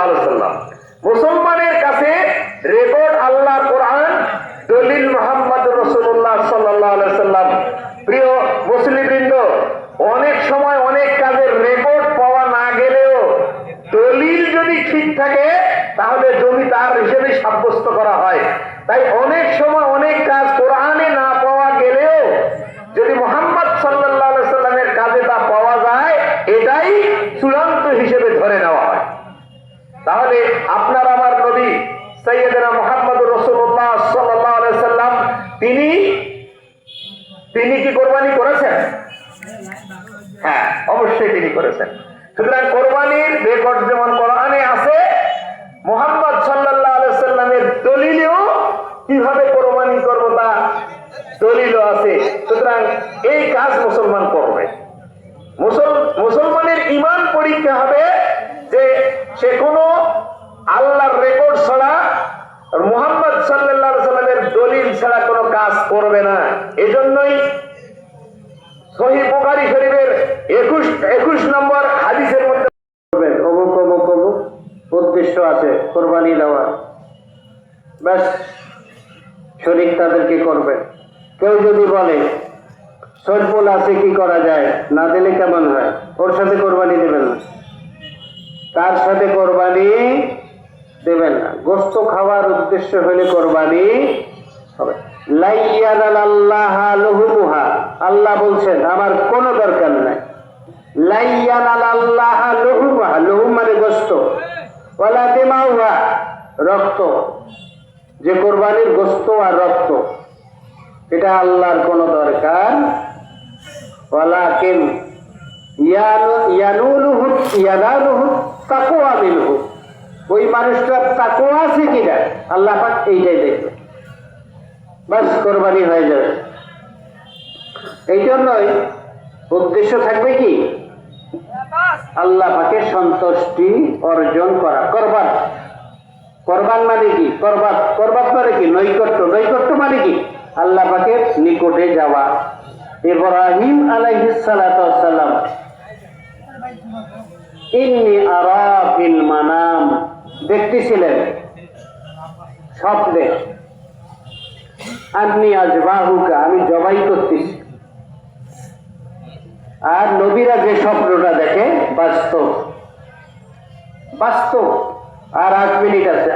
সাল্লাল্লাহু আলাইহি ওয়াসাল্লাম। মুসলমানের কাছে রেকর্ড আল্লাহর কোরআন, দলিল মুহাম্মদুর রাসূলুল্লাহ সাল্লাল্লাহু আলাইহি ওয়াসাল্লাম। প্রিয় মুসলিমবৃন্দ, অনেক সময় অনেক কাজের রেকর্ড পাওয়া না গেলেও দলিল যদি ঠিক থাকে তাহলে জমি তার হিসেবে সাব্যস্ত করা হয়। তাই অনেক সময় অনেক কাজ কোরআনে না পাওয়া গেলেও যদি মুহাম্মদ সাল্লাল্লাহু আলাইহি ওয়াসাল্লামের কাজে তা পাওয়া যায়, এটাই চূড়ান্ত হিসেবে ধরে নেওয়া হয়। তাহলে আপনার আমার নবী সাইয়্যিদুনা মুহাম্মদুর রাসূলুল্লাহ সাল্লাল্লাহু আলাইহি ওয়াসাল্লাম তিনি কি কোরবানি করেছেন? হ্যাঁ, অবশ্যই তিনি করেছেন। সুতরাং কোরবানির রেকর্ড যেমন কোরআনে আছে, মুহাম্মদ সাল্লাল্লাহু আলাইহি ওয়াসাল্লামের দলিলেও কিভাবে কোরবানি করব তা দলিলও আছে। সুতরাং এই কাজ মুসলমান করবে। মুসলমানের ঈমান পরীক্ষা হবে যে সে কোনো আল্লাহর রেকর্ড ছাড়া, মুহাম্মদ সাল্লাল্লাহু আলাইহি ওয়াসাল্লামের দলিল ছাড়া কোনো কাজ করবে না। এজন্যই সহিহ বুখারী শরীফের 21 নম্বর হাদিসের মধ্যে অমুক অমুক অমুক উদ্দেশ্য আছে কোরবানি দেওয়া, ব্যাস শরীক তাদেরকে করবে। কেউ যদি বলে সরফুল আছে, কি করা যায়, না দিলে কেমন হয়, ওর সাথে কোরবানি দেবেন না, তার সাথে কোরবানি দেবেন না। গোশত খাওয়ার উদ্দেশ্য হলে কোরবানি হবে। লা ইয়ানালাল্লাহা লুহুমুহা, আল্লাহ বলছেন আমার কোনো দরকার নাই। লা ইয়ানালাল্লাহা লুহুমুহা, লুহুম মানে গোশত, ওয়ালা দিমাউহা রক্ত, যে কোরবানির গোশত আর রক্ত এটা আল্লাহর কোনো দরকার। ওয়ালাকিন ইয়ানালুহু তাকওয়া মিনহু, ওই মানুষটার তাকওয়া আছে কিনা আল্লাহ পাক এইটাই দেখবে, বাস কোরবানি হয়ে যাবে। এই জন্যই উদ্দেশ্য থাকবে কি আল্লাহ পাকের সন্তুষ্টি অর্জন করা। কোরবান, কোরবান মানে কি, কোরবান মানে কি নৈকট্য, নৈকট্য মানে কি আল্লাহ পাকের নিকটে যাওয়া। ইব্রাহিম আলাইহিস সালাতু ওয়াস সালাম ইন্নী আরা ফিল মানাম দেখতেছিলেন স্বপ্নে, আন্নী আযবাহুকা আমি জবাই করতেছি। আর নবীরা যে স্বপ্নটা দেখে বাস্তব, বাস্তব। আর 8 মিনিট আছে।